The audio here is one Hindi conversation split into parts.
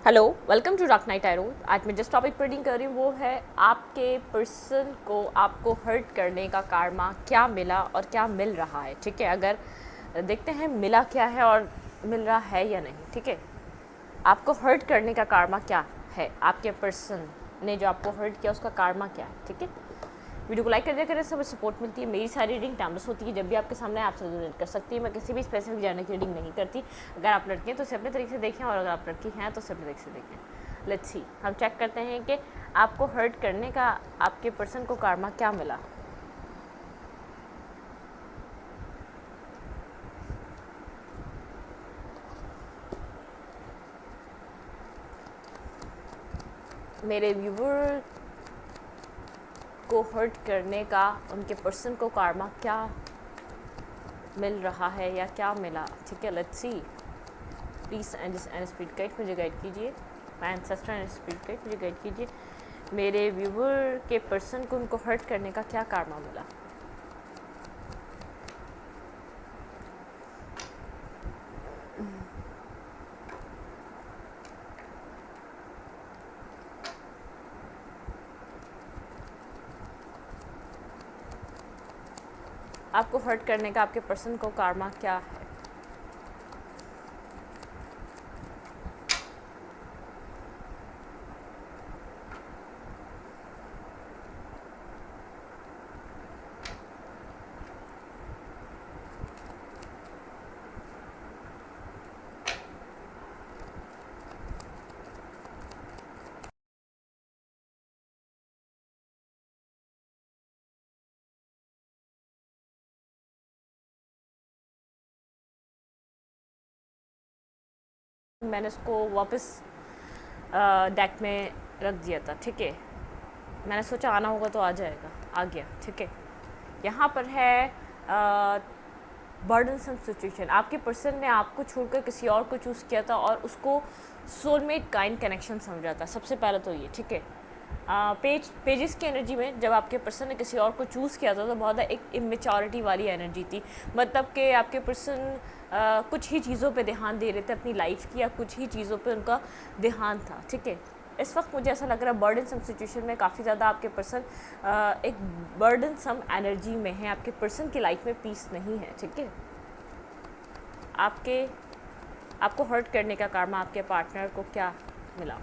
Hello, welcome to Rock Night Arrow. आज मैं जिस टॉपिक पर रीडिंग कर रही हूँ वो है आपके पर्सन को आपको हर्ट करने का कारमा क्या मिला और क्या मिल रहा है। ठीक है, अगर देखते हैं मिला क्या है और मिल रहा है या नहीं। ठीक है, आपको हर्ट करने का कारमा क्या है, आपके पर्सन ने जो आपको हर्ट किया उसका कारमा क्या है। ठीक है, वीडियो को लाइक कर दिया करें, सब सपोर्ट मिलती है। मेरी सारी रीडिंग टाइमलेस होती है, जब भी आपके सामने आपसे रिलेट कर सकती है। मैं किसी भी स्पेसिफिक जानने की रीडिंग नहीं करती। अगर आप लड़के हैं तो उसे अपने तरीके से देखें और अगर आप लड़की हैं तो उसे अपने तरीके से देखें। लेट्स सी, हम चेक करते हैं कि आपको हर्ट करने का आपके पर्सन को कारमा क्या मिला। मेरे व्यूवर को हर्ट करने का उनके पर्सन को कारमा क्या मिल रहा है या क्या मिला। ठीक है, let's see. Please and speed guide मुझे गाइड कीजिए। My ancestor and speed guide मुझे गाइड कीजिए। मेरे व्यूवर के पर्सन को उनको हर्ट करने का क्या कारमा मिला। आपको हर्ट करने का आपके पर्सन को कारमा क्या है। मैंने उसको वापस डेक में रख दिया था। ठीक है, मैंने सोचा आना होगा तो आ जाएगा, आ गया। ठीक है, यहाँ पर है बर्डनसम सिचुएशन। आपके पर्सन ने आपको छोड़कर किसी और को चूज़ किया था और उसको सोलमेट काइंड कनेक्शन समझा था। सबसे पहले तो ये ठीक है, पेजेस की एनर्जी में जब आपके पर्सन ने किसी और को चूज़ किया था तो बहुत एक इमेच्योरिटी वाली एनर्जी थी। मतलब कि आपके पर्सन कुछ ही चीज़ों पे ध्यान दे रहे थे अपनी लाइफ की, या कुछ ही चीज़ों पे उनका ध्यान था। ठीक है, इस वक्त मुझे ऐसा लग रहा है बर्डन सम सिचुएशन में काफ़ी ज़्यादा आपके पर्सन एक बर्डन सम एनर्जी में है। आपके पर्सन की लाइफ में पीस नहीं है। ठीक है, आपके आपको हर्ट करने का कारमा आपके पार्टनर को क्या मिला।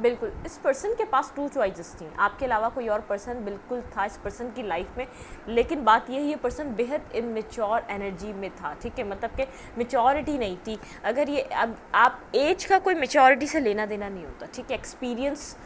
बिल्कुल, इस पर्सन के पास टू चॉइसेस थी, आपके अलावा कोई और पर्सन बिल्कुल था इस पर्सन की लाइफ में। लेकिन बात यही है, पर्सन बेहद इमेच्योर एनर्जी में था। ठीक है, मतलब कि मेच्योरिटी नहीं थी। अगर ये अब आप एज का कोई मेच्योरिटी से लेना देना नहीं होता। ठीक है, एक्सपीरियंस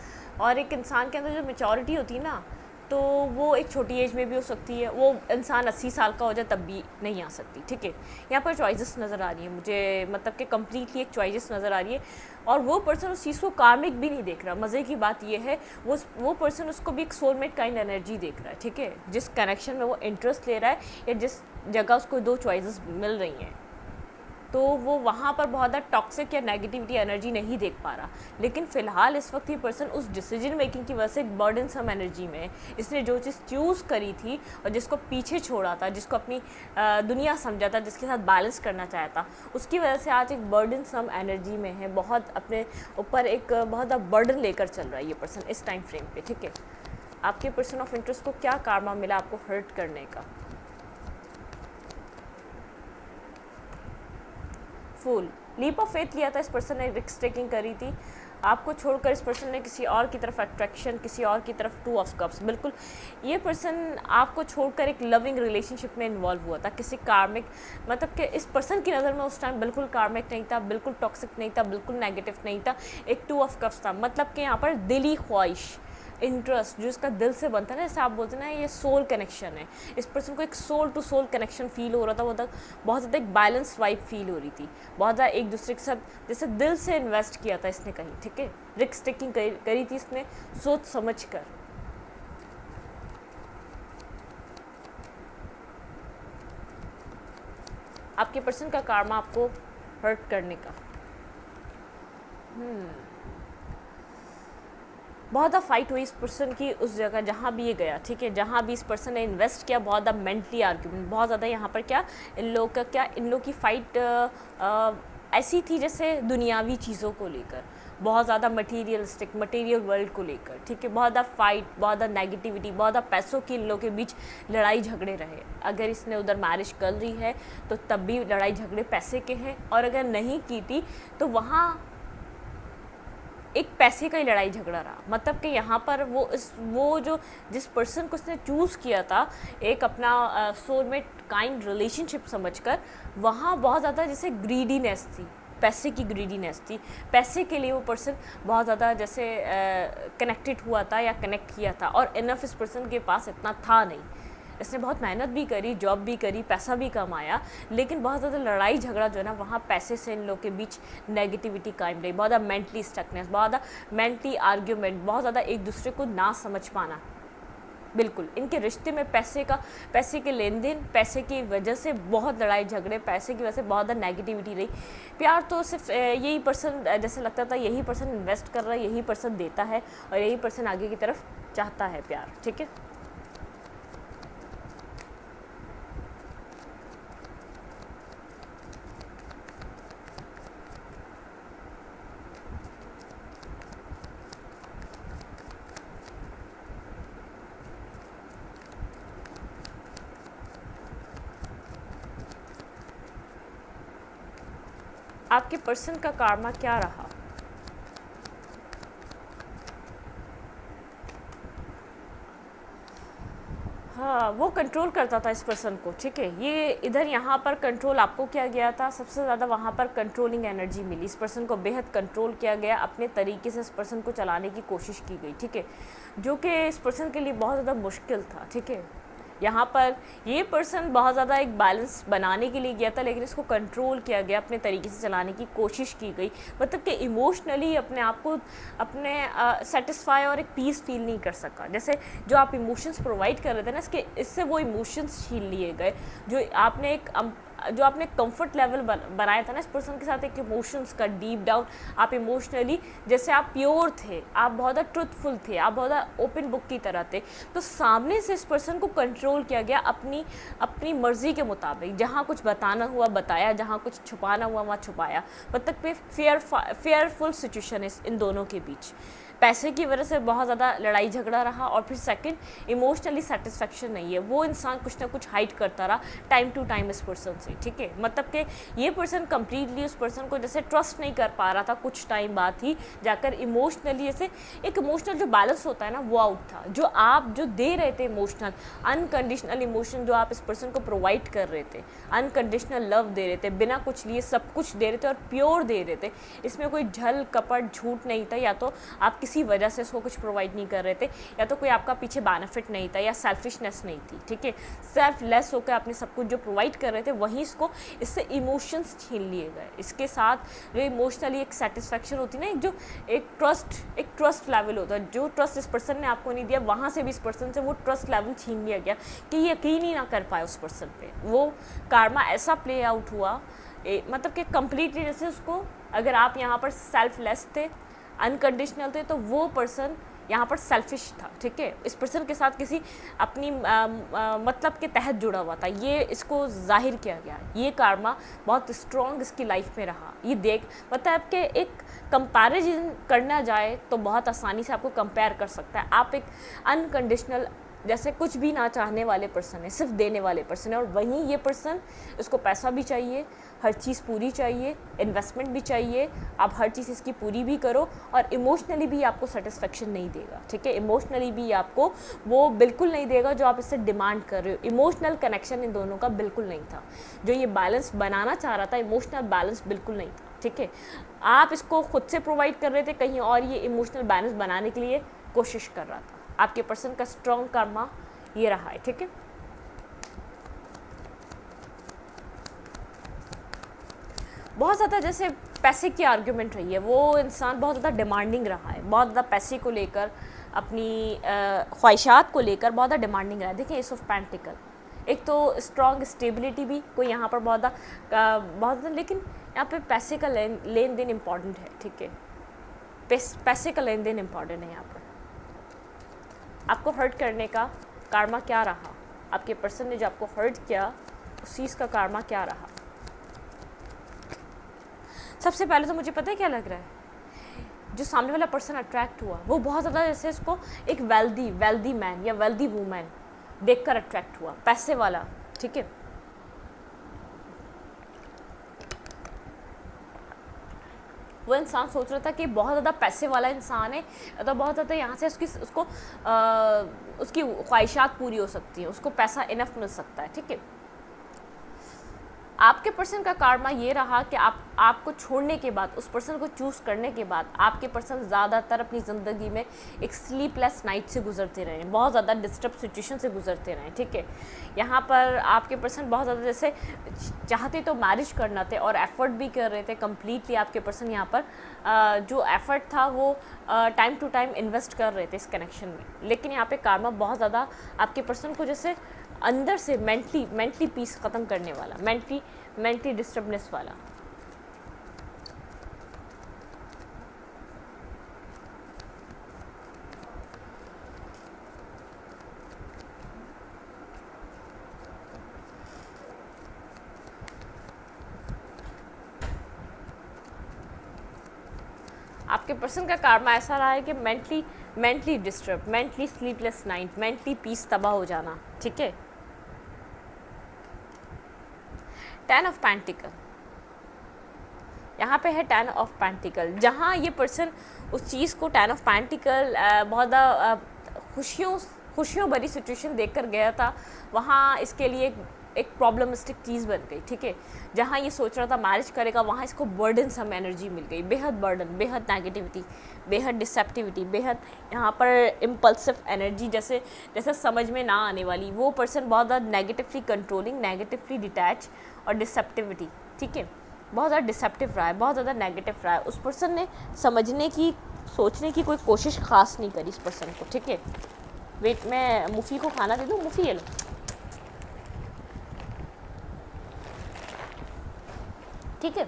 और एक इंसान के अंदर जो मेच्योरिटी होती है ना, तो वो एक छोटी एज में भी हो सकती है। वो इंसान 80 साल का हो जाए तब भी नहीं आ सकती। ठीक है, यहाँ पर चॉइसेस नज़र आ रही है मुझे, मतलब कि कम्प्लीटली एक चॉइसेस नज़र आ रही है। और वो पर्सन उस चीज़ को कार्मिक भी नहीं देख रहा। मज़े की बात ये है, वो पर्सन उसको भी एक सोलमेट काइंड एनर्जी देख रहा है। ठीक है, जिस कनेक्शन में वो इंटरेस्ट ले रहा है या जिस जगह उसको दो चॉइसेस मिल रही हैं, तो वो वहाँ पर बहुत ज़्यादा टॉक्सिक या नेगेटिविटी एनर्जी नहीं देख पा रहा। लेकिन फ़िलहाल इस वक्त ये पर्सन उस डिसीजन मेकिंग की वजह से एक बर्डन सम एनर्जी में है। इसने जो चीज़ चूज़ करी थी और जिसको पीछे छोड़ा था, जिसको अपनी दुनिया समझा था, जिसके साथ बैलेंस करना चाहा था, उसकी वजह से आज एक बर्डन सम एनर्जी में है। बहुत अपने ऊपर एक बहुत ज़्यादा बर्डन लेकर चल रहा है ये पर्सन इस टाइम फ्रेम पर। ठीक है, आपके पर्सन ऑफ इंटरेस्ट को क्या कारमा मिला आपको हर्ट करने का। फुल लीप ऑफ फेथ लिया था इस पर्सन ने, रिस्क टेकिंग करी थी। आपको छोड़कर इस पर्सन ने किसी और की तरफ अट्रैक्शन, किसी और की तरफ टू ऑफ कप्स। बिल्कुल, ये पर्सन आपको छोड़कर एक लविंग रिलेशनशिप में इन्वॉल्व हुआ था, किसी कार्मिक, मतलब कि इस पर्सन की नज़र में उस टाइम बिल्कुल कार्मिक नहीं था, बिल्कुल टॉक्सिक नहीं था, बिल्कुल नेगेटिव नहीं था, एक टू ऑफ कप्स था। मतलब कि यहाँ पर दिली ख्वाहिश, इंटरेस्ट जो इसका दिल से बनता है ना, जैसे आप बोलते हैं ना, ये सोल कनेक्शन है। इस पर्सन को एक soul to soul connection feel हो रहा था। वो तक बहुत ज़्यादा एक बैलेंस वाइब फील हो रही थी, बहुत ज़्यादा एक दूसरे के साथ जैसे दिल से इन्वेस्ट किया था इसने कहीं। ठीक है, रिस्क टेकिंग करी थी इसने सोच समझ कर। आपके पर्सन का कारमा आपको हर्ट करने का। बहुत ज़्यादा फाइट हुई इस पर्सन की उस जगह जहाँ भी ये गया, ठीक है, जहाँ भी इस पर्सन ने इन्वेस्ट किया, बहुत ज़्यादा मेंटली आर्ग्यूमेंट, बहुत ज़्यादा यहाँ पर क्या इन लोग की फ़ाइट ऐसी थी जैसे दुनियावी चीज़ों को लेकर, बहुत ज़्यादा मटेरियल वर्ल्ड को लेकर, ठीक है, बहुत ज़्यादा फाइट, बहुत ज़्यादा नेगेटिविटी, बहुत ज़्यादा पैसों की इन लोगों के बीच लड़ाई झगड़े रहे। अगर इसने उधर मैरिज कर ली है तो तब भी लड़ाई झगड़े पैसे के हैं, और अगर नहीं की थी तो वहाँ एक पैसे का ही लड़ाई झगड़ा रहा। मतलब कि यहाँ पर वो जो जिस पर्सन को उसने चूज़ किया था एक अपना सोलमेट काइंड रिलेशनशिप समझकर, वहाँ बहुत ज़्यादा जैसे ग्रीडीनेस थी, पैसे की ग्रीडीनेस थी, पैसे के लिए वो पर्सन बहुत ज़्यादा जैसे कनेक्टेड हुआ था या कनेक्ट किया था, और इनफ इस पर्सन के पास इतना था नहीं। इसने बहुत मेहनत भी करी, जॉब भी करी, पैसा भी कमाया, लेकिन बहुत ज़्यादा लड़ाई झगड़ा जो है ना वहाँ पैसे से इन लोग के बीच नेगेटिविटी कायम रही, बहुत ज़्यादा मेंटली स्टकनेस, बहुत ज़्यादा मेंटली आर्ग्यूमेंट, बहुत ज़्यादा एक दूसरे को ना समझ पाना। बिल्कुल इनके रिश्ते में पैसे के लेन देन, पैसे की वजह से बहुत लड़ाई झगड़े, पैसे की वजह से बहुत ज़्यादा नेगेटिविटी रही। प्यार तो सिर्फ यही पर्सन, जैसे लगता था यही पर्सन इन्वेस्ट कर रहा है, यही पर्सन देता है, और यही पर्सन आगे की तरफ चाहता है प्यार, ठीक है। आपके पर्सन का कार्मा क्या रहा? हाँ, वो कंट्रोल करता था इस पर्सन को, ठीक है। ये इधर यहाँ पर कंट्रोल आपको किया गया था, सबसे ज़्यादा वहाँ पर कंट्रोलिंग एनर्जी मिली, इस पर्सन को बेहद कंट्रोल किया गया, अपने तरीके से इस पर्सन को चलाने की कोशिश की गई, ठीक है, जो कि इस पर्सन के लिए बहुत ज़्यादा मुश्किल था, ठीक है। यहाँ पर ये पर्सन बहुत ज़्यादा एक बैलेंस बनाने के लिए गया था, लेकिन इसको कंट्रोल किया गया, अपने तरीके से चलाने की कोशिश की गई, मतलब कि इमोशनली अपने आप को अपने सेटिस्फाई और एक पीस फील नहीं कर सका। जैसे जो आप इमोशंस प्रोवाइड कर रहे थे ना, इससे वो इमोशंस छीन लिए गए, जो आपने कंफर्ट लेवल बनाया था ना इस पर्सन के साथ, एक इमोशंस का डीप डाउन, आप इमोशनली जैसे आप प्योर थे, आप बहुत ज़्यादा ट्रुथफुल थे, आप बहुत ज़्यादा ओपन बुक की तरह थे, तो सामने से इस पर्सन को कंट्रोल किया गया अपनी मर्ज़ी के मुताबिक, जहाँ कुछ बताना हुआ बताया, जहाँ कुछ छुपाना हुआ वहाँ छुपाया। मतलब कि फेयरफुल सिचुएशन है इन दोनों के बीच। पैसे की वजह से बहुत ज़्यादा लड़ाई झगड़ा रहा, और फिर सेकंड इमोशनली सेटिस्फेक्शन नहीं है, वो इंसान कुछ ना कुछ हाइड करता रहा टाइम टू टाइम इस पर्सन से, ठीक है। मतलब कि ये पर्सन कंप्लीटली उस पर्सन को जैसे ट्रस्ट नहीं कर पा रहा था, कुछ टाइम बाद ही जाकर इमोशनली जैसे एक इमोशनल जो बैलेंस होता है ना वो आउट था। जो दे रहे थे इमोशनल अनकंडीशनल इमोशन जो आप इस पर्सन को प्रोवाइड कर रहे थे, अनकंडीशनल लव दे रहे थे, बिना कुछ लिए सब कुछ दे रहे थे और प्योर दे रहे थे, इसमें कोई झल कपट झूठ नहीं था, या तो आप किसी वजह से इसको कुछ प्रोवाइड नहीं कर रहे थे, या तो कोई आपका पीछे बेनिफिट नहीं था, या सेल्फिशनेस नहीं थी, ठीक है। सेल्फलेस होकर आपने सब कुछ जो प्रोवाइड कर रहे थे वहीं इससे इमोशंस छीन लिए गए। इसके साथ जो इमोशनली एक सेटिस्फेक्शन होती है ना, एक ट्रस्ट लेवल होता है, जो ट्रस्ट इस पर्सन ने आपको नहीं दिया, वहाँ से भी इस पर्सन से वो ट्रस्ट लेवल छीन लिया गया कि यकीन ही ना कर पाए उस पर्सन पे। वो कार्मा ऐसा प्ले आउट हुआ, मतलब कि कंप्लीटली जैसे उसको, अगर आप यहाँ पर सेल्फलेस थे, अनकंडीशनल थे, तो वो पर्सन यहाँ पर सेल्फिश था, ठीक है। इस पर्सन के साथ किसी अपनी मतलब के तहत जुड़ा हुआ था, ये इसको जाहिर किया गया। ये कार्मा बहुत स्ट्रॉन्ग इसकी लाइफ में रहा। ये देख मतलब कि एक कंपैरिजन करना जाए तो बहुत आसानी से आपको कंपेयर कर सकता है। आप एक अनकंडीशनल जैसे कुछ भी ना चाहने वाले पर्सन है, सिर्फ देने वाले पर्सन है, और वहीं ये पर्सन, इसको पैसा भी चाहिए, हर चीज़ पूरी चाहिए, इन्वेस्टमेंट भी चाहिए, आप हर चीज़ इसकी पूरी भी करो, और इमोशनली भी आपको सेटिस्फेक्शन नहीं देगा, ठीक है। इमोशनली भी आपको वो बिल्कुल नहीं देगा जो आप इससे डिमांड कर रहे हो। इमोशनल कनेक्शन इन दोनों का बिल्कुल नहीं था। जो ये बैलेंस बनाना चाह रहा था, इमोशनल बैलेंस बिल्कुल नहीं था, ठीक है। आप इसको खुद से प्रोवाइड कर रहे थे कहीं और, ये इमोशनल बैलेंस बनाने के लिए कोशिश कर रहा था। आपके पर्सन का स्ट्रॉन्ग कर्मा ये रहा है, ठीक है। बहुत ज़्यादा जैसे पैसे की आर्ग्यूमेंट रही है, वो इंसान बहुत ज़्यादा डिमांडिंग रहा है, बहुत ज़्यादा पैसे को लेकर, अपनी ख्वाहिशात को लेकर बहुत ज़्यादा डिमांडिंग रहा है। देखिए एस ऑफ पेंटिकल, एक तो स्ट्रॉन्ग स्टेबिलिटी भी कोई यहाँ पर बहुत ज़्यादा, लेकिन यहाँ पे पैसे का लेन देन इम्पॉर्टेंट है, ठीक है। पैसे का लेन देन इम्पॉर्टेंट है यहाँ पर, आपको हर्ट करने का कार्मा क्या रहा, आपके पर्सन ने जो आपको हर्ट किया उस चीज़ का कार्मा क्या रहा। सबसे पहले तो मुझे पता है क्या लग रहा है, जो सामने वाला पर्सन अट्रैक्ट हुआ वो बहुत ज़्यादा जैसे इसको एक वेल्दी मैन या वेल्दी वूमेन देखकर अट्रैक्ट हुआ, पैसे वाला, ठीक है। वो इंसान सोच रहा था कि बहुत ज़्यादा पैसे वाला इंसान है, तो बहुत ज़्यादा यहाँ से उसकी ख्वाहिशात पूरी हो सकती हैं, उसको पैसा इनफ मिल सकता है, ठीक है। आपके पर्सन का कार्मा ये रहा कि आपको छोड़ने के बाद, उस पर्सन को चूज़ करने के बाद, आपके पर्सन ज़्यादातर अपनी ज़िंदगी में एक स्लीपलेस नाइट से गुजरते रहे, बहुत ज़्यादा डिस्टर्ब सिचुएशन से गुजरते रहे, ठीक है। यहाँ पर आपके पर्सन बहुत ज़्यादा जैसे चाहते तो मैरिज करना थे और एफ़र्ट भी कर रहे थे कम्प्लीटली। आपके पर्सन यहाँ पर जो एफ़र्ट था वो टाइम टू टाइम इन्वेस्ट कर रहे थे इस कनेक्शन में, लेकिन यहाँ पे कार्मा बहुत ज़्यादा आपके पर्सन को जैसे अंदर से मेंटली पीस ख़त्म करने वाला, मेंटली डिस्टर्बनेस वाला। आपके पर्सन का कार्मा ऐसा रहा है कि mentally disturb, mentally sleepless night, mentally peace तबाह हो जाना, ठीक है। 10 ऑफ पेंटिकल यहाँ पे है, 10 ऑफ पेंटिकल, जहाँ ये पर्सन उस चीज़ को 10 ऑफ पेंटिकल बहुत ज़्यादा खुशियों भरी सिचुएशन देखकर गया था, वहाँ इसके लिए एक प्रॉब्लमिस्टिक चीज़ बन गई, ठीक है। जहाँ ये सोच रहा था मैरिज करेगा, वहाँ इसको बर्डन सम एनर्जी मिल गई, बेहद बर्डन, बेहद नेगेटिविटी, बेहद डिसेप्टिविटी, बेहद यहाँ पर इम्पल्सिव एनर्जी, जैसे समझ में ना आने वाली। वो पर्सन बहुत ज़्यादा नेगेटिवली कंट्रोलिंग, नेगेटिवली डिटैच और डिसेप्टिविटी, ठीक है, बहुत ज़्यादा डिसेप्टिव रहा है, बहुत ज़्यादा नेगेटिव रहा है। उस पर्सन ने समझने की, सोचने की कोई कोशिश ख़ास नहीं करी इस पर्सन को, ठीक है। वेट, मैं मुफ़ी को खाना दे दूँ, मुफ़ी ये लो, ठीक है।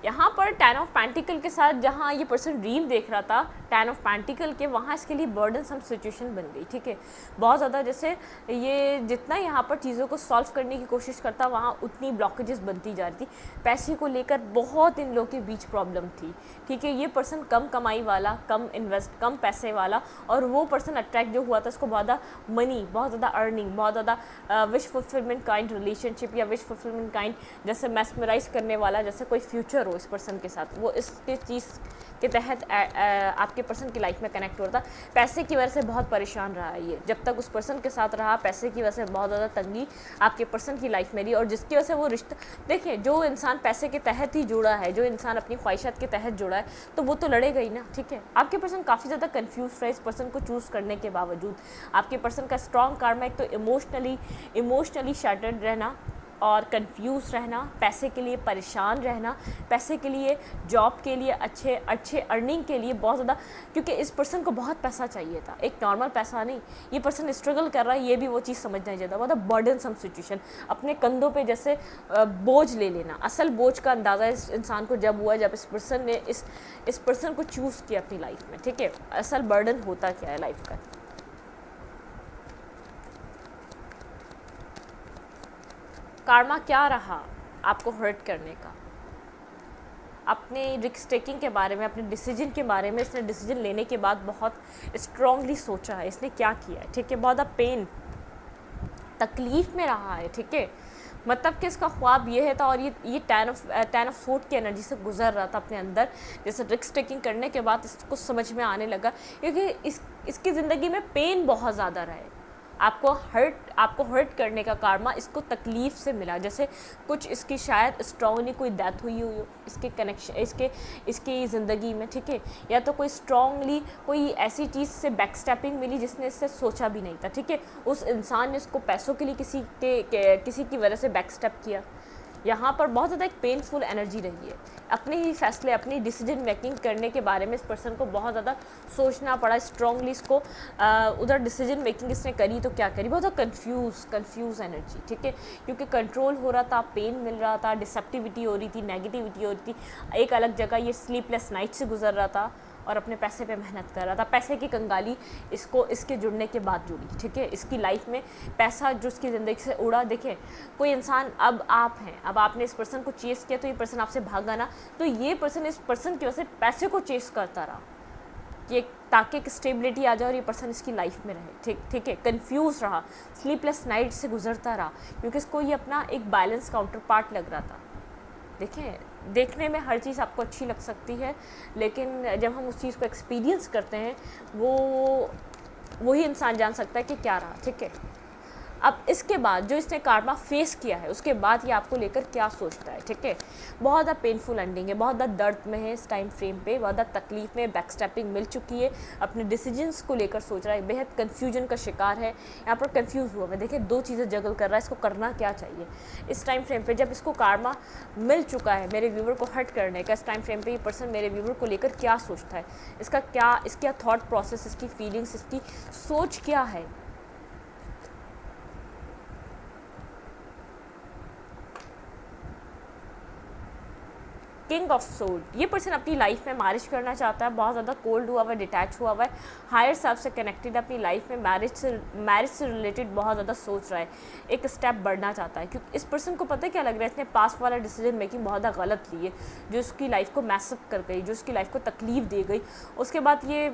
यहाँ पर 10 ऑफ पेंटिकल के साथ जहाँ ये पर्सन ड्रीम देख रहा था 10 ऑफ पेंटिकल के, वहाँ इसके लिए बर्डन सम सिचुएशन बन गई, ठीक है। बहुत ज़्यादा जैसे ये जितना यहाँ पर चीज़ों को सॉल्व करने की कोशिश करता, वहाँ उतनी ब्लॉकेजेस बनती जा रही थी। पैसे को लेकर बहुत इन लोगों के बीच प्रॉब्लम थी, ठीक है। ये पर्सन कम कमाई वाला, कम पैसे वाला, और वो पर्सन अट्रैक्ट जो हुआ था उसको बहुत ज़्यादा मनी, बहुत ज़्यादा अर्निंग, बहुत ज़्यादा विश फुलफिलमेंट काइंड रिलेशनशिप या विश फुलफिलमेंट काइंड जैसे मैस्मराइज करने वाला, जैसे कोई फ्यूचर हो इस पर्सन के साथ, वो इसके चीज़ के तहत आपके पर्सन की लाइफ में कनेक्ट हो रहा था। पैसे की वजह से बहुत परेशान रहा है ये, जब तक उस पर्सन के साथ रहा पैसे की वजह से बहुत ज़्यादा तंगी आपके पर्सन की लाइफ में रही, और जिसकी वजह से वो रिश्ता, देखिए जो इंसान पैसे के तहत ही जुड़ा है, जो इंसान अपनी ख्वाहिशात के तहत जुड़ा है, तो वो तो लड़ेगा ही ना, ठीक है। आपके पर्सन काफ़ी ज़्यादा कन्फ्यूज रहे इस पर्सन को चूज़ करने के बावजूद। आपके पर्सन का स्ट्रॉन्ग कार्मा एक तो इमोशनली शैटर्ड रहना और कंफ्यूज रहना, पैसे के लिए परेशान रहना, पैसे के लिए, जॉब के लिए, अच्छे अर्निंग के लिए बहुत ज़्यादा, क्योंकि इस पर्सन को बहुत पैसा चाहिए था, एक नॉर्मल पैसा नहीं। ये पर्सन स्ट्रगल कर रहा है, ये भी वो चीज़ समझना चाहिए था, बहुत बर्डन सम सिचुएशन, अपने कंधों पे जैसे बोझ ले लेना। असल बोझ का अंदाज़ा इस इंसान को जब हुआ जब इस पर्सन ने इस पर्सन को चूज़ किया अपनी लाइफ में, ठीक है। असल बर्डन होता क्या है लाइफ का। कार्मा क्या रहा आपको हर्ट करने का, अपने रिस्क टेकिंग के बारे में, अपने डिसीजन के बारे में। इसने डिसीजन लेने के बाद बहुत स्ट्रांगली सोचा है इसने क्या किया है, ठीक है। बहुत ज़्यादा पेन, तकलीफ़ में रहा है, ठीक है। मतलब कि इसका ख्वाब ये है था, और ये 10 ऑफ सूट की एनर्जी से गुजर रहा था अपने अंदर। जैसे रिस्क टेकिंग करने के बाद इसको समझ में आने लगा, क्योंकि इसकी ज़िंदगी में पेन बहुत ज़्यादा रहा है। आपको हर्ट करने का कार्मा इसको तकलीफ़ से मिला, जैसे कुछ इसकी शायद स्ट्रॉन्गली कोई डेथ हुई हो इसके कनेक्शन, इसकी ज़िंदगी में, ठीक है। या तो कोई स्ट्रॉन्गली कोई ऐसी चीज़ से बैकस्टैपिंग मिली जिसने इससे सोचा भी नहीं था, ठीक है। उस इंसान ने इसको पैसों के लिए किसी की वजह से बैकस्टैप किया। यहाँ पर बहुत ज़्यादा एक पेनफुल एनर्जी रही है। अपने ही फैसले, अपनी डिसीजन मेकिंग करने के बारे में इस पर्सन को बहुत ज़्यादा सोचना पड़ा स्ट्रांगली। इसको उधर डिसीजन मेकिंग इसने करी तो क्या करी, बहुत ज़्यादा कंफ्यूज एनर्जी, ठीक है। क्योंकि कंट्रोल हो रहा था, पेन मिल रहा था, डिसेप्टिविटी हो रही थी, नेगेटिविटी हो रही थी। एक अलग जगह ये स्लीपलेस नाइट से गुजर रहा था, और अपने पैसे पे मेहनत कर रहा था। पैसे की कंगाली इसको इसके जुड़ने के बाद जुड़ी, ठीक है। इसकी लाइफ में पैसा जो उसकी ज़िंदगी से उड़ा। देखें कोई इंसान, अब आप हैं, अब आपने इस पर्सन को चेस किया तो ये पर्सन आपसे भागा ना, तो ये पर्सन इस पर्सन की वजह से पैसे को चेस करता रहा कि ताकि एक स्टेबिलिटी आ जाए और ये पर्सन इसकी लाइफ में रहे, ठीक है। कंफ्यूज रहा, स्लीपलेस नाइट से गुजरता रहा, क्योंकि इसको ये अपना एक बैलेंस काउंटर पार्ट लग रहा था। देखें देखने में हर चीज़ आपको अच्छी लग सकती है, लेकिन जब हम उस चीज़ को एक्सपीरियंस करते हैं वही इंसान जान सकता है कि क्या रहा, ठीक है। अब इसके बाद जो इसने कार्मा फेस किया है उसके बाद ये आपको लेकर क्या सोचता है, ठीक है। बहुत ज़्यादा पेनफुल एंडिंग है, बहुत ज़्यादा दर्द में है इस टाइम फ्रेम पे, बहुत ज़्यादा तकलीफ में, बैकस्टेपिंग मिल चुकी है, अपने डिसीजंस को लेकर सोच रहा है, बेहद कन्फ्यूजन का शिकार है, यहाँ पर कन्फ्यूज़ हुआ है। देखिए दो चीज़ें जगल कर रहा है, इसको करना क्या चाहिए इस टाइम फ्रेम पे। जब इसको कार्मा मिल चुका है मेरे व्यूवर को हर्ट करने का, इस टाइम फ्रेम पे ये पर्सन मेरे व्यूवर को लेकर क्या सोचता है, इसका थॉट प्रोसेस, इसकी फीलिंग्स, इसकी सोच क्या है। किंग ऑफ सोड, ये पर्सन अपनी लाइफ में मैरिज करना चाहता है, बहुत ज़्यादा कोल्ड हुआ हुआ है, डिटैच हुआ हुआ है, हायर सेल्फ से कनेक्टेड, अपनी लाइफ में मैरिज से रिलेटेड बहुत ज़्यादा सोच रहा है, एक स्टेप बढ़ना चाहता है। क्योंकि इस पर्सन को पता है क्या लग रहा है, इसने पास्ट वाला डिसीजन मेकिंग बहुत ज़्यादा गलत ली है, जो उसकी लाइफ को मैसअप कर गई, जो उसकी लाइफ को तकलीफ दे गई। उसके बाद ये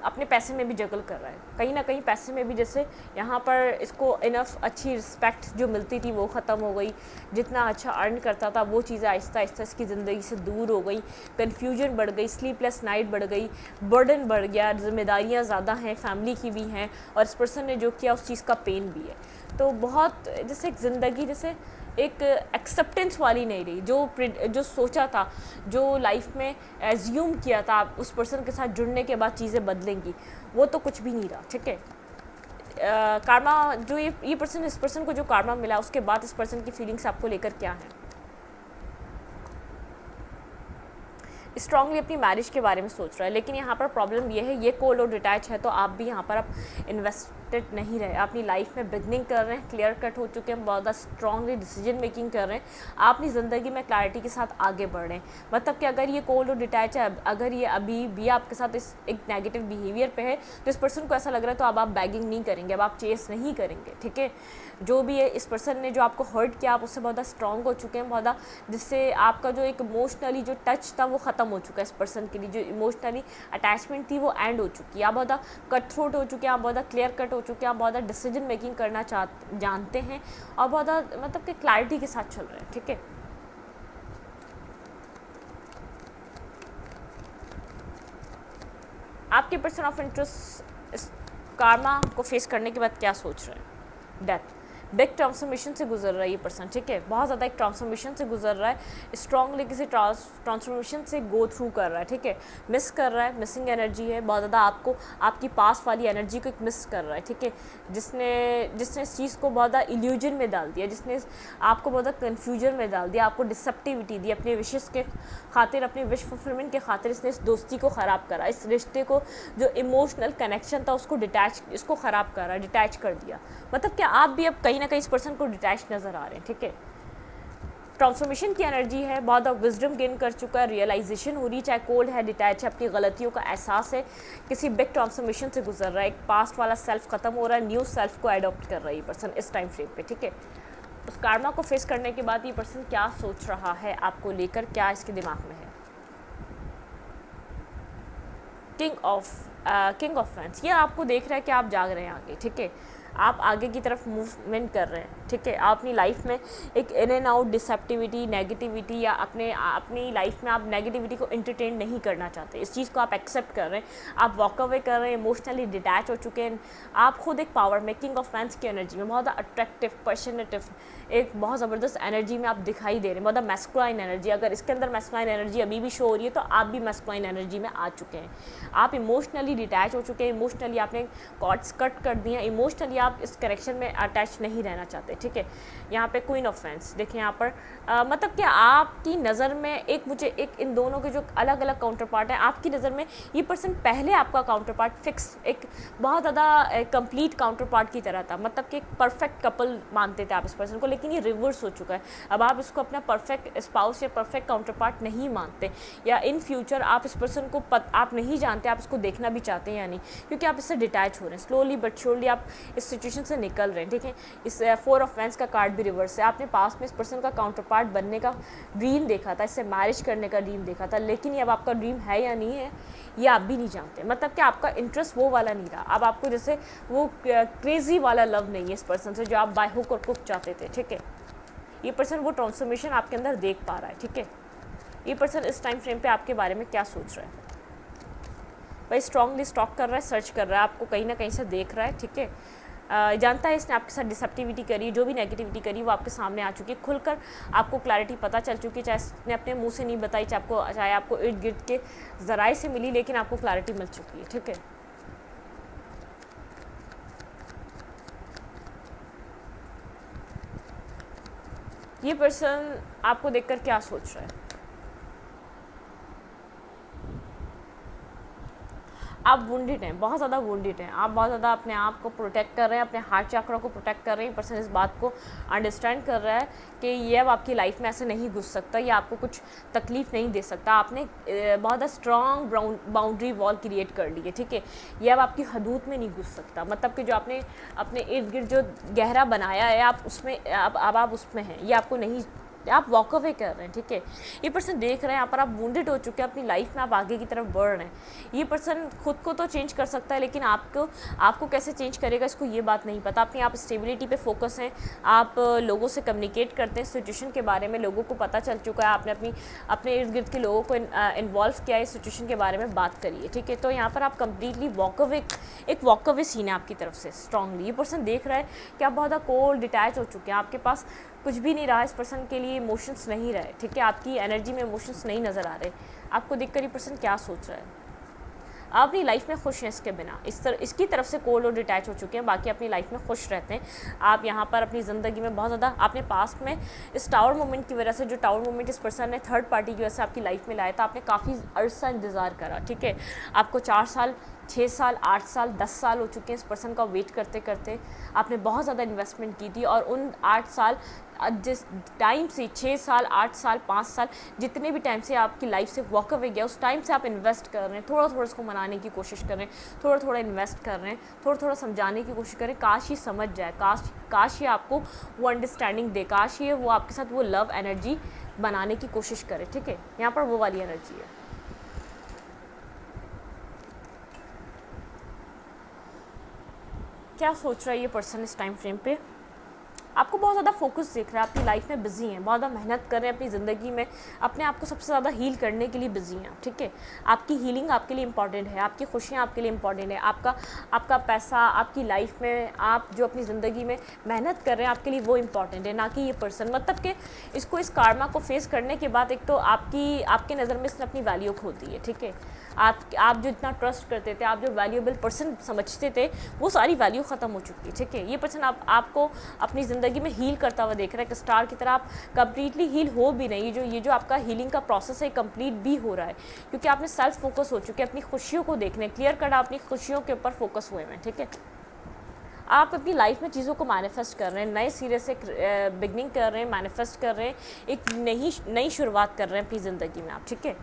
अपने पैसे में भी जगल कर रहा है, कहीं ना कहीं पैसे में भी, जैसे यहाँ पर इसको इनफ अच्छी रिस्पेक्ट जो मिलती थी वो ख़त्म हो गई, जितना अच्छा अर्न करता था वो चीज़ें आहिस्ता आहिस्ता इसकी ज़िंदगी से दूर हो गई, कन्फ्यूजन बढ़ गई, स्लीपलेस नाइट बढ़ गई, बर्डन बढ़ गया, जिम्मेदारियाँ ज़्यादा हैं, फैमिली की भी हैं, और इस पर्सन ने जो किया उस चीज़ का पेन भी है। तो बहुत जैसे एक ज़िंदगी जैसे एक एक्सेप्टेंस वाली नहीं रही, जो सोचा था, जो लाइफ में एज्यूम किया था उस पर्सन के साथ जुड़ने के बाद चीज़ें बदलेंगी, वो तो कुछ भी नहीं रहा, ठीक है। कार्मा जो ये पर्सन, इस पर्सन को जो कार्मा मिला उसके बाद इस पर्सन की फीलिंग्स आपको लेकर क्या है। स्ट्रांगली अपनी मैरिज के बारे में सोच रहा है, लेकिन यहाँ पर प्रॉब्लम ये है, ये कोल्ड और डिटैच है, तो आप भी यहाँ पर आप इन्वेस्टेड नहीं रहे, अपनी लाइफ में बिगनिंग कर रहे हैं, क्लियर कट हो चुके हैं, बहुत ज़्यादा स्ट्रांगली डिसीजन मेकिंग कर रहे हैं, आप अपनी ज़िंदगी में क्लैरिटी के साथ आगे बढ़ रहे हैं। मतलब कि अगर ये कोल्ड और डिटैच है, अगर ये अभी भी आपके साथ इस एक नेगेटिव बिहेवियर पे है, तो इस पर्सन को ऐसा लग रहा है तो अब आप बैगिंग नहीं करेंगे, अब आप चेस नहीं करेंगे, ठीक है। जो भी है, इस पर्सन ने जो आपको हर्ट किया, आप उससे बहुत ज़्यादा स्ट्रॉन्ग हो चुके हैं, बहुत ज़्यादा, जिससे आपका जो एक इमोशनली जो टच था वो ख़त्म हो चुका है। इस पर्सन के लिए जो इमोशनली अटैचमेंट थी वो एंड हो चुकी है, आप बहुत ज़्यादा कट थ्रोट हो चुके हैं, आप बहुत ज़्यादा क्लियर कट हो चुके हैं, आप बहुत ज़्यादा डिसीजन मेकिंग करना जानते हैं, और बहुत ज़्यादा मतलब कि क्लैरिटी के साथ चल रहे हैं, ठीक है। आपके पर्सन ऑफ इंटरेस्ट इस कार्मा को फेस करने के बाद क्या सोच रहे हैं। डेथ, बिग ट्रांसफॉर्मेशन से गुजर रहा है ये पर्सन, ठीक है। बहुत ज़्यादा एक ट्रांसफॉर्मेशन से गुजर रहा है, स्ट्रांगली किसी ट्रांसफॉर्मेशन से गो थ्रू कर रहा है, ठीक है। मिस कर रहा है, मिसिंग एनर्जी है, बहुत ज़्यादा आपको आपकी पास वाली एनर्जी को एक मिस कर रहा है, ठीक है। जिसने इस चीज़ को बहुत ज़्यादा इल्यूजन में डाल दिया, जिसने आपको बहुत ज़्यादा कन्फ्यूजन में डाल दिया, आपको डिसेप्टिविटी दी, अपने विशेष के खातिर, अपने विश फुलफिलमेंट के खातिर इसने इस दोस्ती को ख़राब करा, इस रिश्ते को जो इमोशनल कनेक्शन था उसको इसको ख़राब करा, डिटैच कर दिया। मतलब क्या आप भी अब कहीं ना कहीं इस पर्सन को डिटैच नज़र आ रहे हैं, ठीक है। ट्रांसफॉर्मेशन की एनर्जी है, बहुत विजडम गेन कर चुका है, रियलाइजेशन हो रही, चाहे कोल्ड है, डिटैच है, अपनी गलतियों का एहसास है, किसी बिग ट्रांसफॉर्मेशन से गुजर रहा है, एक पास्ट वाला सेल्फ खत्म हो रहा है, न्यू सेल्फ को अडॉप्ट कर रहा है ये पर्सन इस टाइम फ्रेम पे, ठीक है। उस कार्मा को फेस करने के बाद ये पर्सन क्या सोच रहा है आपको लेकर, क्या इसके दिमाग में है। किंग ऑफ फैंस, ये आपको देख रहा है कि आप जाग रहे हैं आगे, ठीक है। आप आगे की तरफ मूवमेंट कर रहे हैं, ठीक है। आप अपनी लाइफ में एक इन एंड आउट डिसेप्टिविटी, नेगेटिविटी, या अपनी लाइफ में आप नेगेटिविटी को एंटरटेन नहीं करना चाहते, इस चीज़ को आप एक्सेप्ट कर रहे हैं, आप वॉक अवे कर रहे हैं, इमोशनली डिटैच हो चुके हैं, आप खुद एक पावर में, किंग ऑफ फैंस की एनर्जी में, बहुत अट्रैक्टिव, पैशनेटिव, एक बहुत ज़बरदस्त एनर्जी में आप दिखाई दे रहे हैं, बहुत मैस्कुलाइन एनर्जी। अगर इसके अंदर मैस्कुलाइन एनर्जी अभी भी शो हो रही है तो आप भी मैस्कुलाइन एनर्जी में आ चुके हैं, आप इमोशनली डिटैच हो चुके हैं, इमोशनली आपने कॉर्ड्स कट कर दिए हैं, इमोशनली आप इस कनेक्शन में अटैच नहीं रहना चाहते, ठीक है। यहाँ पे क्वीन ऑफ फैंस देखिए यहाँ पर मतलब कि आपकी नज़र में एक मुझे एक इन दोनों के जो अलग अलग काउंटर पार्ट हैं, आपकी नज़र में ये पर्सन पहले आपका काउंटर पार्ट फिक्स एक बहुत ज़्यादा कंप्लीट काउंटर पार्ट की तरह था, मतलब कि एक परफेक्ट कपल मानते थे आप इस पर्सन को, लेकिन ये रिवर्स हो चुका है। अब आप इसको अपना परफेक्ट स्पाउस या परफेक्ट काउंटर पार्ट नहीं मानते, या इन फ्यूचर आप इस पर्सन को आप नहीं जानते आप इसको देखना भी चाहते हैं या नहीं, क्योंकि आप इससे डिटैच हो रहे हैं। स्लोली बट श्योरली आप इस सिचुएशन से निकल रहे हैं, ठीक है। इस 4 ऑफ फैंस का कार्ड भी रिवर्स है। आपने पास में इस पर्सन का काउंटर पार्ट बनने का ड्रीम देखा था, इससे मैरिज करने का ड्रीम देखा था, लेकिन ये अब आपका ड्रीम है या नहीं है ये आप भी नहीं जानते। मतलब कि आपका इंटरेस्ट वो वाला नहीं रहा। अब आपको जैसे वो क्रेजी वाला लव नहीं है इस पर्सन से जो आप बाय हुक और क्रुक चाहते थे, ठीक है। ये पर्सन वो ट्रांसफॉर्मेशन आपके अंदर देख पा रहा है, ठीक है। ये पर्सन इस टाइम फ्रेम पे आपके बारे में क्या सोच रहा है भाई, स्ट्रांगली स्टॉक कर रहा है, सर्च कर रहा है, आपको कहीं ना कहीं से देख रहा है, ठीक है। जानता है इसने आपके साथ डिसेप्टिविटी करी, जो भी नेगेटिविटी करी वो आपके सामने आ चुकी है, खुलकर आपको क्लैरिटी पता चल चुकी है, चाहे इसने अपने मुंह से नहीं बताई, चाहे आपको इर्द गिर्द के ज़राए से मिली, लेकिन आपको क्लैरिटी मिल चुकी है, ठीक है। ये पर्सन आपको देखकर क्या सोच रहा है? आप वुंडेड हैं, बहुत ज़्यादा वुंडेड हैं, आप बहुत ज़्यादा अपने आप को प्रोटेक्ट कर रहे हैं, अपने हार्ट चक्र को प्रोटेक्ट कर रहे हैं। पर्सन इस बात को अंडरस्टैंड कर रहा है कि ये अब आपकी लाइफ में ऐसे नहीं घुस सकता, ये आपको कुछ तकलीफ़ नहीं दे सकता। आपने बहुत ज़्यादा स्ट्रॉन्ग बाउंड्री वॉल क्रिएट कर ली है, ठीक है। ये अब आपकी हदूद में नहीं घुस सकता, मतलब कि जो आपने अपने इर्द गिर्द जो गहरा बनाया है आप उसमें अब आप उसमें हैं, ये आपको नहीं, आप वॉक अवे कर रहे हैं, ठीक है। ये पर्सन देख रहे हैं यहाँ पर आप वुंडेड हो चुके हैं, अपनी लाइफ में आप आगे की तरफ बढ़ रहे हैं। ये पर्सन खुद को तो चेंज कर सकता है, लेकिन आपको कैसे चेंज करेगा इसको ये बात नहीं पता। अपनी आप स्टेबिलिटी पे फोकस हैं, आप लोगों से कम्युनिकेट करते हैं, सिचुएशन के बारे में लोगों को पता चल चुका है, आपने अपने इर्द गिर्द के लोगों को इन्वॉल्व किया है, इस सिचुएशन के बारे में बात करिए, ठीक है। तो यहाँ पर आप कम्प्लीटली एक वॉक अवे सीन है आपकी तरफ से स्ट्रांगली। ये पर्सन देख रहा है कि आप बहुत ज़्यादा कोल्ड डिटैच हो चुके हैं, आपके पास कुछ भी नहीं रहा, इस पर्सन के लिए इमोशंस नहीं रहे, ठीक है। आपकी एनर्जी में इमोशंस नहीं नज़र आ रहे। आपको देखकर ये पर्सन क्या सोच रहा है? आप अपनी लाइफ में खुश हैं इसके बिना, इसकी तरफ से कोल्ड और डिटैच हो चुके हैं, बाकी अपनी लाइफ में खुश रहते हैं। आप यहाँ पर अपनी ज़िंदगी में बहुत ज़्यादा आपने पास्ट में इस टावर मोमेंट की वजह से, जो टावर मोमेंट इस पर्सन ने थर्ड पार्टी की वजह से आपकी लाइफ में लाया था, आपने काफ़ी अरसा इंतज़ार करा, ठीक है। आपको 4 साल, 6 साल, 8 साल, 10 साल हो चुके हैं इस पर्सन का वेट करते करते। आपने बहुत ज़्यादा इन्वेस्टमेंट की थी, और उन 8 साल जिस टाइम से 6 साल, 8 साल, 5 साल, जितने भी टाइम से आपकी लाइफ से वॉक अवे गया, उस टाइम से आप इन्वेस्ट कर रहे हैं, थोड़ा थोड़ा उसको मनाने की कोशिश कर रहे हैं, थोड़ा थोड़ा इन्वेस्ट कर रहे हैं, थोड़ा थोड़ा समझाने की कोशिश करें। काश ही समझ जाए, काश ही आपको वो अंडरस्टैंडिंग दे, काश ही वो आपके साथ वो लव एनर्जी बनाने की कोशिश करे, ठीक है। यहाँ पर वो वाली एनर्जी है। क्या सोच रहा है ये पर्सन इस टाइम फ्रेम पे? आपको बहुत ज़्यादा फोकस दिख रहा है, आपकी लाइफ में बिजी हैं, बहुत ज़्यादा मेहनत कर रहे हैं अपनी ज़िंदगी में, अपने आप को सबसे ज़्यादा हील करने के लिए बिजी हैं, ठीक है। आपकी हीलिंग आपके लिए इंपॉर्टेंट है, आपकी खुशियाँ आपके लिए इंपॉर्टेंट है, आपका पैसा, आपकी लाइफ में आप जो अपनी ज़िंदगी में मेहनत कर रहे हैं आपके लिए वो इंपॉर्टेंट है, ना कि ये पर्सन। मतलब कि इसको इस कार्मा को फेस करने के बाद एक तो आपके नज़र में इसने अपनी वैल्यू खो दी है, ठीक है। आप जो इतना ट्रस्ट करते थे, आप जो वैल्यूएबल पर्सन समझते थे, वो सारी वैल्यू ख़त्म हो चुकी है, ठीक है। ये पर्सन आपको अपनी ज़िंदगी में हील करता हुआ देख रहा है, एक स्टार की तरह। आप कंप्लीटली हील हो भी नहीं, ये जो आपका हीलिंग का प्रोसेस है कंप्लीट भी हो रहा है, क्योंकि आपने सेल्फ फोकस हो चुके हैं, अपनी खुशियों को देखने, क्लियर कट अपनी खुशियों के ऊपर फोकस हुए हैं, ठीक है। आप अपनी लाइफ में चीज़ों को मैनिफेस्ट कर रहे हैं, नए सिरे से बिगनिंग कर रहे हैं, मैनिफेस्ट कर रहे हैं, एक नई शुरुआत कर रहे हैं अपनी ज़िंदगी में आप, ठीक है।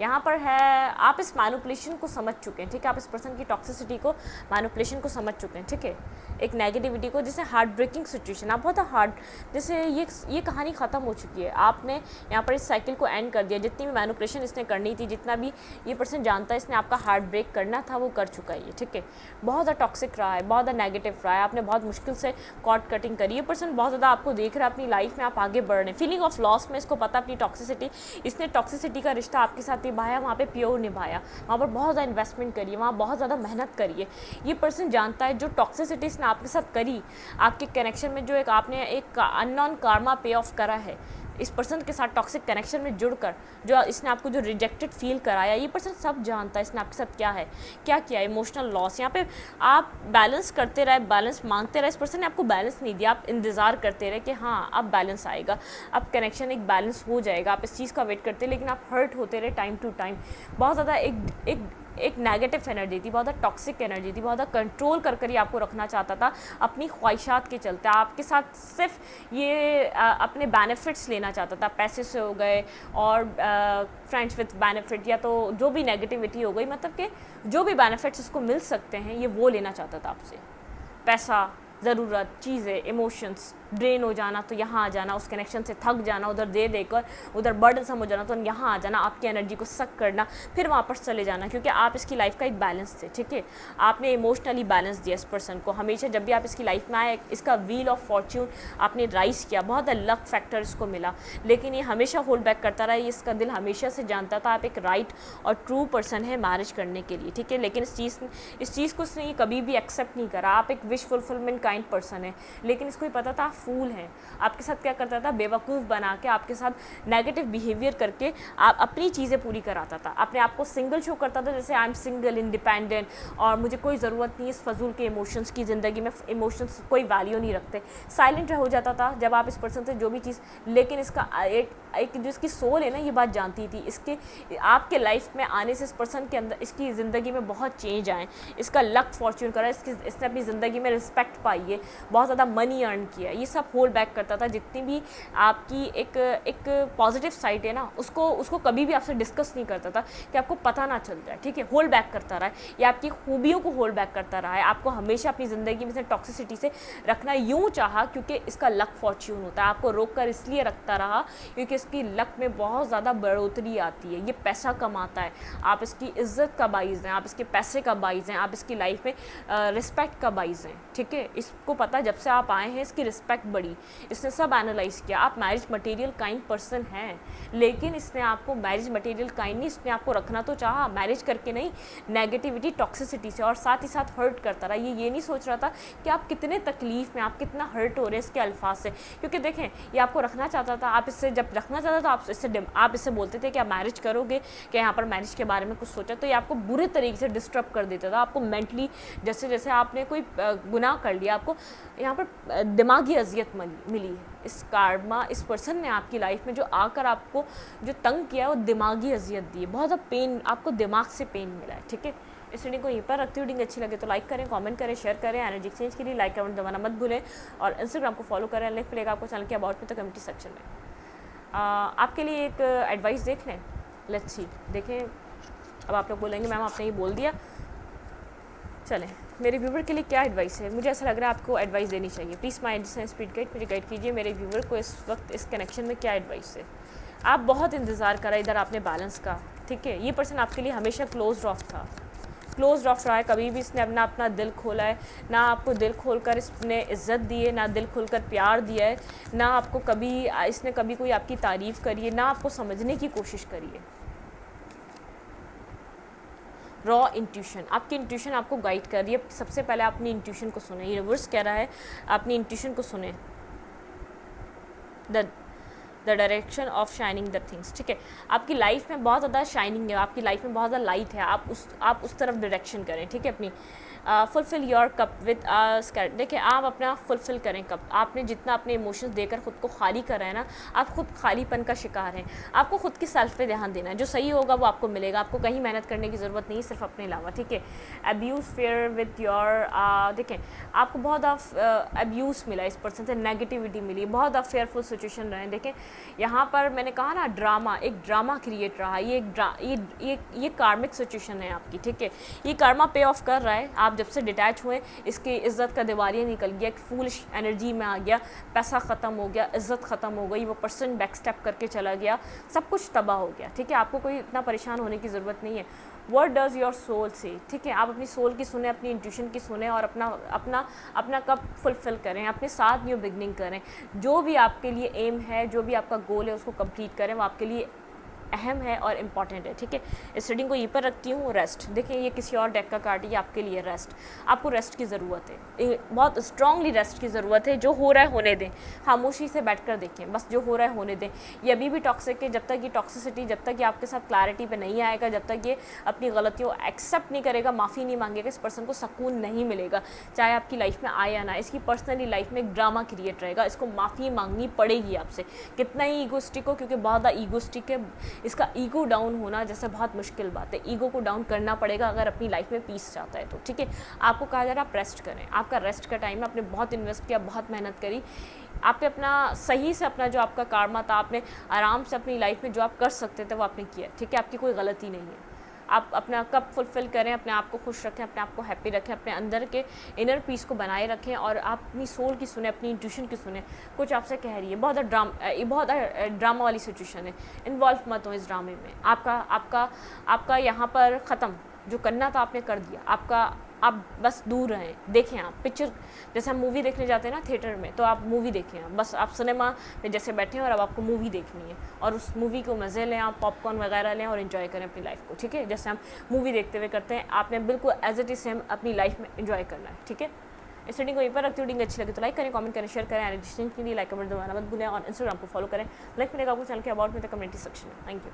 यहाँ पर है आप इस मैनिपुलेशन को समझ चुके हैं, ठीक है। आप इस पर्सन की टॉक्सिसिटी को, मैनिपुलेशन को समझ चुके हैं, ठीक है। एक नेगेटिविटी को, जैसे हार्ट ब्रेकिंग सिचुएशन, आप बहुत हार्ड, जैसे ये कहानी ख़त्म हो चुकी है। आपने यहाँ पर इस साइकिल को एंड कर दिया, जितनी भी मैनिपुलेशन इसने करनी थी, जितना भी ये पर्सन जानता है इसने आपका हार्ट ब्रेक करना था, वो कर चुका है ये, ठीक है। बहुत ज़्यादा टॉक्सिक रहा है, बहुत ज़्यादा नेगेटिव रहा है, आपने बहुत मुश्किल से कॉर्ड कटिंग करी। ये पर्सन बहुत ज़्यादा आपको देख रहा है, अपनी लाइफ में आप आगे बढ़ रहे हैं, फीलिंग ऑफ लॉस में इसको पता अपनी टॉक्सिसिटी, इसने टॉक्सिसिटी का रिश्ता आपके साथ निभाया, वहाँ पे प्योर निभाया, वहाँ पर बहुत ज़्यादा इन्वेस्टमेंट करिए, वहाँ बहुत ज़्यादा मेहनत करिए। ये पर्सन जानता है जो टॉक्सिसिटी इसने आपके साथ करी, आपके कनेक्शन में जो आपने एक अननोन कार्मा पे ऑफ करा है, इस पर्सन के साथ टॉक्सिक कनेक्शन में जुड़कर जो इसने आपको जो रिजेक्टेड फील कराया, ये पर्सन सब जानता है इसने आपके साथ क्या है, क्या किया, इमोशनल लॉस। यहाँ पे आप बैलेंस करते रहे, बैलेंस मांगते रहे, इस पर्सन ने आपको बैलेंस नहीं दिया, आप इंतज़ार करते रहे कि हाँ अब बैलेंस आएगा, अब कनेक्शन एक बैलेंस हो जाएगा, आप इस चीज़ का वेट करते, लेकिन आप हर्ट होते रहे टाइम टू टाइम। बहुत ज़्यादा एक नेगेटिव एनर्जी थी, बहुत ज़्यादा टॉक्सिक एनर्जी थी, बहुत ज़्यादा कंट्रोल कर ही आपको रखना चाहता था अपनी ख्वाहिशात के चलते। आपके साथ सिर्फ ये अपने बेनिफिट्स लेना चाहता था, पैसे से हो गए और फ्रेंड्स विथ बेनिफिट, या तो जो भी नेगेटिविटी हो गई, मतलब कि जो भी बेनिफिट्स इसको मिल सकते हैं ये वो लेना चाहता था आपसे। पैसा, ज़रूरत, चीज़ें, इमोशंस, ड्रेन हो जाना तो यहाँ आ जाना, उस कनेक्शन से थक जाना, उधर दे देकर उधर बर्डनसम हो जाना तो यहाँ आ जाना, आपकी एनर्जी को सक करना, फिर वापस चले जाना, क्योंकि आप इसकी लाइफ का एक बैलेंस थे, ठीक है। आपने इमोशनली बैलेंस दिया इस पर्सन को हमेशा। जब भी आप इसकी लाइफ में आए, इसका व्हील ऑफ फॉर्च्यून आपने राइज किया, बहुत लक फैक्टर इसको मिला, लेकिन ये हमेशा होल्ड बैक करता रहा। इसका दिल हमेशा से जानता था आप एक राइट और ट्रू पर्सन है मैरिज करने के लिए, ठीक है। लेकिन इस चीज़ को इसने कभी भी एक्सेप्ट नहीं करा। आप एक विश फुलफिलमेंट काइंड पर्सन है, लेकिन इसको ही पता था फूल है। आपके साथ क्या करता था, बेवकूफ़ बना के आपके साथ नेगेटिव बिहेवियर करके आप अपनी चीज़ें पूरी कराता था। अपने आप को सिंगल शो करता था, जैसे आई एम सिंगल, इंडिपेंडेंट, और मुझे कोई ज़रूरत नहीं इस फजूल के इमोशंस की। ज़िंदगी में इमोशंस कोई वैल्यू नहीं रखते। साइलेंट हो जाता था जब आप इस पर्सन से जो भी चीज़, लेकिन इसका एक जो इसकी सोल है ना, ये बात जानती थी इसके आपके लाइफ में आने से इस पर्सन के अंदर, इसकी ज़िंदगी में बहुत चेंज आए, इसका लक फॉर्च्यून करा, इसने अपनी ज़िंदगी में रिस्पेक्ट पाई है, बहुत ज़्यादा मनी अर्न किया, ये सब होल्ड बैक करता था। जितनी भी आपकी एक पॉजिटिव साइड है ना, उसको कभी भी आपसे डिस्कस नहीं करता था कि आपको पता ना चल जाए, ठीक है। होल्ड बैक करता रहा है, या आपकी खूबियों को होल्ड बैक करता रहा है। आपको हमेशा अपनी ज़िंदगी में से टॉक्सिसिटी से रखना यूँ चाहा क्योंकि इसका लक फॉर्च्यून होता है। आपको रोक कर इसलिए रखता रहा क्योंकि इसकी लक में बहुत ज़्यादा बढ़ोतरी आती है, ये पैसा कमाता है, आप इसकी इज्जत का बाइज़ हैं, आप इसके पैसे का बाइज़ हैं, आप इसकी लाइफ में रिस्पेक्ट का बाइज़ हैं, ठीक है। इसको पता जब से आप आए हैं इसकी रिस्पेक्ट बढ़ी, इसने सब एनालाइज़ किया। आप मैरिज मटेरियल काइंड पर्सन हैं, लेकिन इसने आपको मैरिज मटेरियल काइंड नहीं, इसने आपको रखना तो चाहा, मैरिज करके नहीं, नेगेटिविटी, टॉक्सिसिटी से, और साथ ही साथ हर्ट करता रहा। ये नहीं सोच रहा था कि आप कितने तकलीफ़ में, आप कितना हर्ट हो रहे हैं इसके अल्फाज से, क्योंकि देखें ये आपको रखना चाहता था। आप इससे जब रखना चाहता था आप इससे बोलते थे कि आप मैरिज करोगे, कि यहाँ पर मैरिज के बारे में कुछ सोचा, तो ये आपको बुरे तरीके से डिस्टर्ब कर देता था। आपको मेंटली, जैसे जैसे आपने कोई गुनाह कर लिया, आपको यहाँ पर दिमागी अजियत मिली है। इस कार्मा, इस पर्सन ने आपकी लाइफ में जो आकर आपको जो तंग किया, वो दिमागी अजियत दी है, बहुत ज़्यादा पेन, आपको दिमाग से पेन मिला है, ठीक है। इस वीडियो को यहीं पर रखती हूँ। वीडियो अच्छी लगे तो लाइक करें, कमेंट करें, शेयर करें। एनर्जी एक्सचेंज के लिए लाइक कमेंट दबाना मत भूलें, और इंस्टाग्राम को फॉलो करें, लिंक मिलेगा आपको चैनल के अबाउट में तो कम्युनिटी सेक्शन में। आपके लिए एक एडवाइस देख लें, लेट्स सी, देखें। अब आप लोग बोलेंगे मैम आपने ये बोल दिया, चलें मेरे व्यूवर के लिए क्या एडवाइस है। मुझे ऐसा लग रहा है आपको एडवाइस देनी चाहिए। Please my edition speed guide, मुझे गाइड कीजिए मेरे व्यूवर को इस वक्त इस कनेक्शन में क्या एडवाइस है। आप बहुत इंतज़ार करा इधर आपने बैलेंस का, ठीक है। ये पर्सन आपके लिए हमेशा क्लोज ऑफ था, क्लोज ऑफ रहा है। कभी भी इसने अपना दिल खोला है ना, आपको दिल खोलकर इसने इज़्ज़त दी है, ना दिल खोलकर प्यार दिया है, ना आपको कभी इसने कभी कोई आपकी तारीफ़ करी है, ना आपको समझने की कोशिश करी है। रॉ इंट्यूशन, आपकी इंट्यूशन आपको गाइड कर रही है। सबसे पहले अपनी इंट्यूशन को सुने, यूनिवर्स कह रहा है अपनी इंट्यूशन को सुने। The direction of shining the things, ठीक है। आपकी लाइफ में बहुत ज़्यादा शाइनिंग है, आपकी लाइफ में बहुत ज़्यादा लाइट है, आप उस तरफ डायरेक्शन करें, ठीक है। अपनी फुलफ़िल योर कप विद स्कैट, देखिए आप अपना फुलफ़िल करें कप। आपने जितना अपने इमोशंस देकर ख़ुद को खाली करा है ना, आप खुद खालीपन का शिकार हैं। आपको खुद की सेल्फ पे ध्यान देना है, जो सही होगा वो आपको मिलेगा। आपको कहीं मेहनत करने की ज़रूरत नहीं, सिर्फ अपने अलावा, ठीक है। अब्यूज़ फेयर विद योर, देखें आपको बहुत अब्यूज़ मिला इस पर्सन से, नेगेटिविटी मिली, बहुत फेयरफुल सिचुएशन रहे। देखें यहाँ पर मैंने कहा ना, ड्रामा, एक ड्रामा क्रिएट रहा, ये कार्मिक सिचुएशन है आपकी, ठीक है। ये कार्मा पे ऑफ कर रहा है। आप जब से डिटैच हुए, इसकी इज़्ज़त का दीवारियाँ निकल गया, एक फूलिश एनर्जी में आ गया, पैसा ख़त्म हो गया, इज़्ज़त ख़त्म हो गई, वो पर्सन बैक स्टेप करके चला गया, सब कुछ तबाह हो गया, ठीक है। आपको कोई इतना परेशान होने की ज़रूरत नहीं है। व्हाट डज़ योर सोल से, ठीक है। आप अपनी सोल की सुने, अपनी इंट्यूशन की सुने, और अपना कब फुलफ़िल करें, अपने साथ न्यू बिगनिंग करें। जो भी आपके लिए एम है, जो भी आपका गोल है, उसको कंप्लीट करें। वो आपके लिए अहम है और इम्पॉर्टेंट है, ठीक है। इस रीडिंग को यहीं पर रखती हूँ। रेस्ट, देखिए ये किसी और डेक का कार्ड है, ये आपके लिए रेस्ट, आपको रेस्ट की ज़रूरत है, बहुत स्ट्रांगली रेस्ट की ज़रूरत है। जो हो रहा है होने दें, खामोशी से बैठ कर देखें, बस जो हो रहा है होने दें। ये अभी भी टॉक्सिक है, जब तक ये टॉक्सिसिटी, जब तक ये आपके साथ क्लैरिटी पे नहीं आएगा, जब तक ये अपनी गलतियों एक्सेप्ट नहीं करेगा, माफ़ी नहीं मांगेगा, इस पर्सन को सुकून नहीं मिलेगा, चाहे आपकी लाइफ में आए या ना। इसकी पर्सनली लाइफ में एक ड्रामा क्रिएट रहेगा, इसको माफ़ी मांगनी पड़ेगी आपसे, कितना ही ईगोस्टिक हो, क्योंकि बहुत ज़्यादा ईगोस्टिक है। इसका ईगो डाउन होना जैसे बहुत मुश्किल बात है, ईगो को डाउन करना पड़ेगा अगर अपनी लाइफ में पीस चाहता है तो, ठीक है। आपको कहा जा रहा है आप रेस्ट करें, आपका रेस्ट का टाइम है, आपने बहुत इन्वेस्ट किया, बहुत मेहनत करी, आपने अपना सही से अपना जो आपका कार्मा था, आपने आराम से अपनी लाइफ में जो आप कर सकते थे वो आपने किया, ठीक है। आपकी कोई गलती नहीं है, आप अपना कप फुलफ़िल करें, अपने आप को खुश रखें, अपने आप को हैप्पी रखें, अपने अंदर के इनर पीस को बनाए रखें, और आप अपनी सोल की सुने, अपनी इंट्यूशन की सुने। कुछ आपसे कह रही है, बहुत ड्रामा वाली सिचुएशन है, इन्वॉल्व मत हो इस ड्रामे में। आपका यहाँ पर ख़त्म, जो करना था आपने कर दिया, आप बस दूर रहें, देखें आप पिक्चर, जैसे हम मूवी देखने जाते हैं ना थिएटर में, तो आप मूवी देखें, आप बस आप सिनेमा में जैसे बैठे हैं और अब आपको मूवी देखनी है, और उस मूवी को मज़े लें, आप पॉपकॉर्न वगैरह लें और एंजॉय करें अपनी लाइफ को, ठीक है। जैसे हम मूवी देखते हुए करते हैं, आपने बिल्कुल एज इट इज़ सेम अपनी लाइफ में एंजॉय करना है, ठीक है। इस रीडिंग को यहीं पर रखती हूँ। रीडिंग अच्छी लगे तो लाइक करें, कमेंट करें, शेयर करें, रजिस्ट्रेशन के लिए लाइक कमेंट दबाना मत भूलें, और इंस्टाग्राम को फॉलो करें। लाइक मिलेगा आपको चैनल के अबाउट में, तो कम्युनिटी सेक्शन में। Thank you.